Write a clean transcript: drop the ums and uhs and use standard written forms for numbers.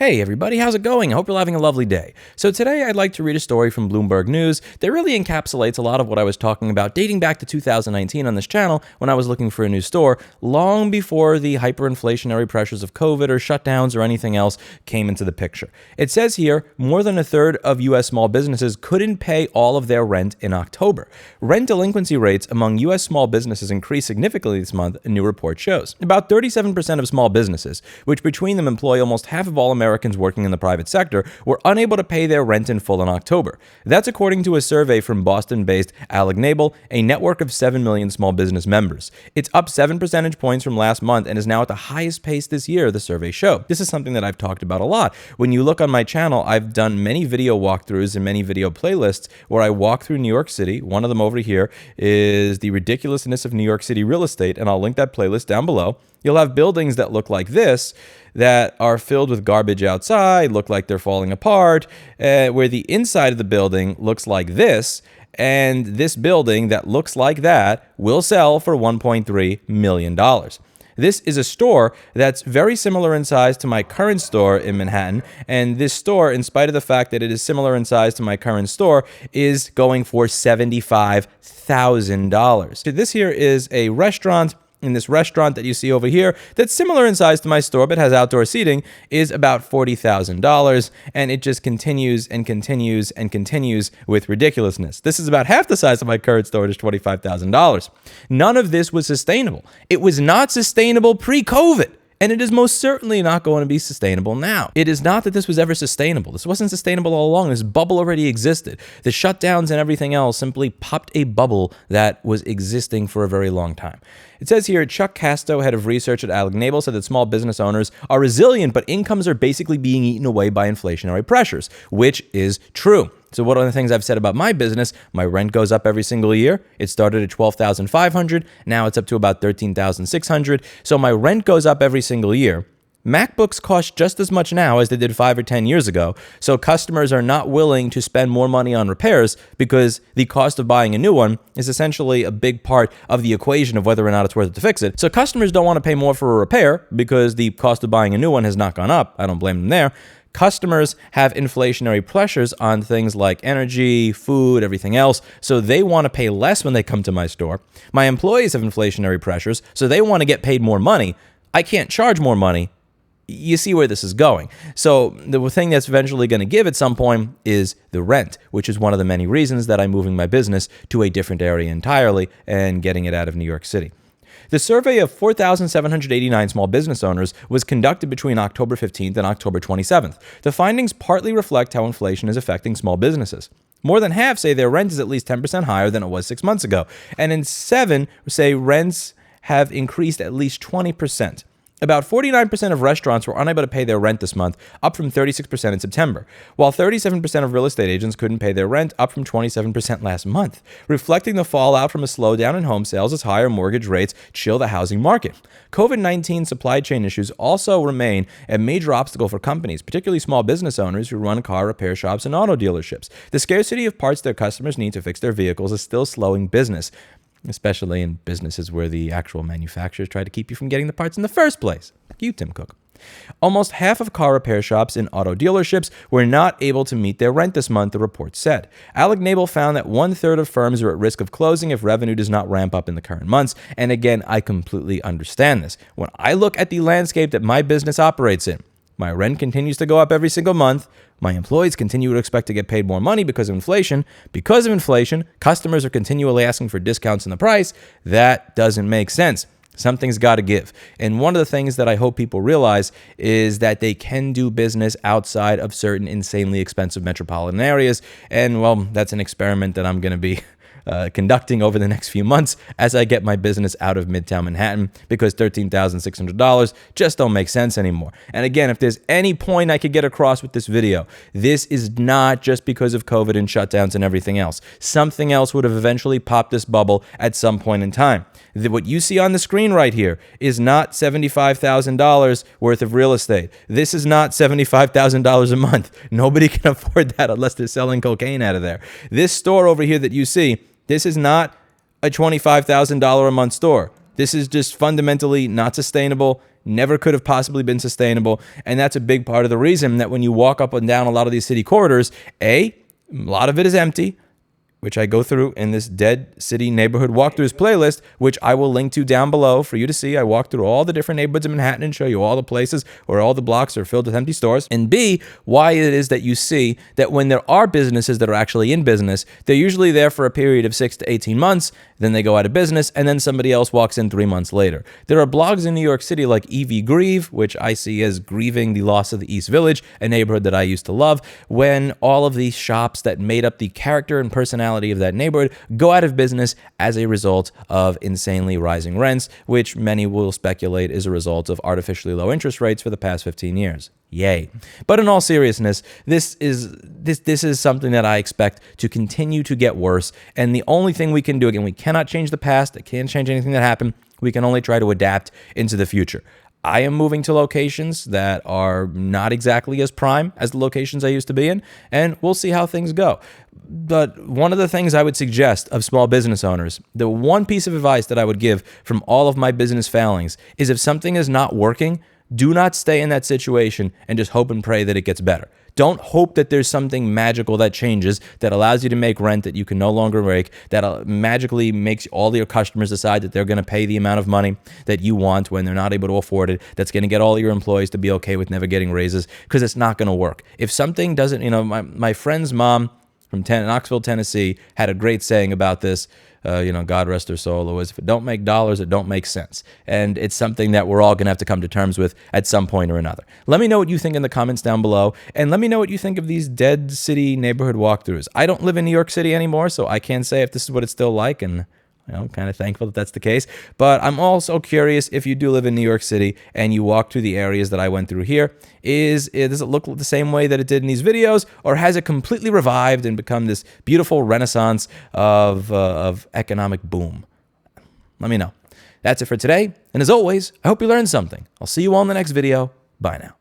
Hey everybody, how's it going? I hope you're having a lovely day. So today I'd like to read a story from Bloomberg News that really encapsulates a lot of what I was talking about dating back to 2019 on this channel when I was looking for a new store, long before the hyperinflationary pressures of COVID or shutdowns or anything else came into the picture. It says here, more than a third of U.S. small businesses couldn't pay all of their rent in October. Rent delinquency rates among U.S. small businesses increased significantly this month, a new report shows. About 37% of small businesses, which between them employ almost half of all Americans working in the private sector, were unable to pay their rent in full in October. That's according to a survey from Boston-based Allignable, a network of 7 million small business members. It's up 7 percentage points from last month and is now at the highest pace this year, the survey showed. This is something that I've talked about a lot. When you look on my channel, I've done many video walkthroughs and many video playlists where I walk through New York City. One of them over here is the ridiculousness of New York City real estate, and I'll link that playlist down below. You'll have buildings that look like this, that are filled with garbage outside, look like they're falling apart, where the inside of the building looks like this, and this building that looks like that will sell for $1.3 million. This is a store that's very similar in size to my current store in Manhattan, and this store, in spite of the fact that it is similar in size to my current store, is going for $75,000. This here is a restaurant. In this restaurant that you see over here, that's similar in size to my store but has outdoor seating, is about $40,000, and it just continues and continues and continues with ridiculousness. This is about half the size of my current store, just $25,000. None of this was sustainable. It was not sustainable pre-COVID. And it is most certainly not going to be sustainable now. It is not that this was ever sustainable. This wasn't sustainable all along. This bubble already existed. The shutdowns and everything else simply popped a bubble that was existing for a very long time. It says here, Chuck Casto, head of research at Allignable, said that small business owners are resilient, but incomes are basically being eaten away by inflationary pressures, which is true. So one of the things I've said about my business, my rent goes up every single year. It started at $12,500. Now it's up to about $13,600. So my rent goes up every single year. MacBooks cost just as much now as they did 5 or 10 years ago. So customers are not willing to spend more money on repairs because the cost of buying a new one is essentially a big part of the equation of whether or not it's worth it to fix it. So customers don't want to pay more for a repair because the cost of buying a new one has not gone up. I don't blame them there. Customers have inflationary pressures on things like energy, food, everything else, so they want to pay less when they come to my store. My employees have inflationary pressures, so they want to get paid more money. I can't charge more money. You see where this is going. So the thing that's eventually going to give at some point is the rent, which is one of the many reasons that I'm moving my business to a different area entirely and getting it out of New York City. The survey of 4,789 small business owners was conducted between October 15th and October 27th. The findings partly reflect how inflation is affecting small businesses. More than half say their rent is at least 10% higher than it was 6 months ago, and in 7 say rents have increased at least 20%. About 49% of restaurants were unable to pay their rent this month, up from 36% in September, while 37% of real estate agents couldn't pay their rent, up from 27% last month, reflecting the fallout from a slowdown in home sales as higher mortgage rates chill the housing market. COVID-19 supply chain issues also remain a major obstacle for companies, particularly small business owners who run car repair shops and auto dealerships. The scarcity of parts their customers need to fix their vehicles is still slowing business, especially in businesses where the actual manufacturers try to keep you from getting the parts in the first place. Like you, Tim Cook. Almost half of car repair shops and auto dealerships were not able to meet their rent this month, the report said. Allignable found that 1/3 of firms are at risk of closing if revenue does not ramp up in the current months. And again, I completely understand this. When I look at the landscape that my business operates in, my rent continues to go up every single month. My employees continue to expect to get paid more money because of inflation. Because of inflation, customers are continually asking for discounts in the price. That doesn't make sense. Something's got to give. And one of the things that I hope people realize is that they can do business outside of certain insanely expensive metropolitan areas. And, well, that's an experiment that I'm going to be conducting over the next few months as I get my business out of Midtown Manhattan, because $13,600 just don't make sense anymore. And again, if there's any point I could get across with this video, this is not just because of COVID and shutdowns and everything else. Something else would have eventually popped this bubble at some point in time. What you see on the screen right here is not $75,000 worth of real estate. This is not $75,000 a month. Nobody can afford that unless they're selling cocaine out of there. This store over here that you see, this is not a $25,000 a month store. This is just fundamentally not sustainable. never could have possibly been sustainable. And that's a big part of the reason that when you walk up and down a lot of these city corridors, a lot of it is empty, which I go through in this Dead City Neighborhood Walkthroughs playlist, which I will link to down below for you to see. I walk through all the different neighborhoods in Manhattan and show you all the places where all the blocks are filled with empty stores. And B, why it is that you see that when there are businesses that are actually in business, they're usually there for a period of 6 to 18 months, then they go out of business, and then somebody else walks in 3 months later. There are blogs in New York City like EV Grieve, which I see as grieving the loss of the East Village, a neighborhood that I used to love, when all of these shops that made up the character and personality of that neighborhood go out of business as a result of insanely rising rents, which many will speculate is a result of artificially low interest rates for the past 15 years. Yay. But in all seriousness, this is something that I expect to continue to get worse. And the only thing we can do, again, we cannot change the past. It can't change anything that happened. We can only try to adapt into the future. I am moving to locations that are not exactly as prime as the locations I used to be in, and we'll see how things go. But one of the things I would suggest of small business owners, the one piece of advice that I would give from all of my business failings is if something is not working, do not stay in that situation and just hope and pray that it gets better. Don't hope that there's something magical that changes, that allows you to make rent that you can no longer make, that magically makes all your customers decide that they're going to pay the amount of money that you want when they're not able to afford it, that's going to get all your employees to be okay with never getting raises, because it's not going to work. If something doesn't, my friend's mom from Knoxville, Tennessee, had a great saying about this. God rest her soul, was if it don't make dollars, it don't make sense. And it's something that we're all going to have to come to terms with at some point or another. Let me know what you think in the comments down below, and let me know what you think of these Dead City Neighborhood walkthroughs. I don't live in New York City anymore, so I can't say if this is what it's still like, and kind of thankful that that's the case. But I'm also curious, if you do live in New York City and you walk through the areas that I went through here, does it look the same way that it did in these videos, or has it completely revived and become this beautiful renaissance of economic boom? Let me know. That's it for today. And as always, I hope you learned something. I'll see you all in the next video. Bye now.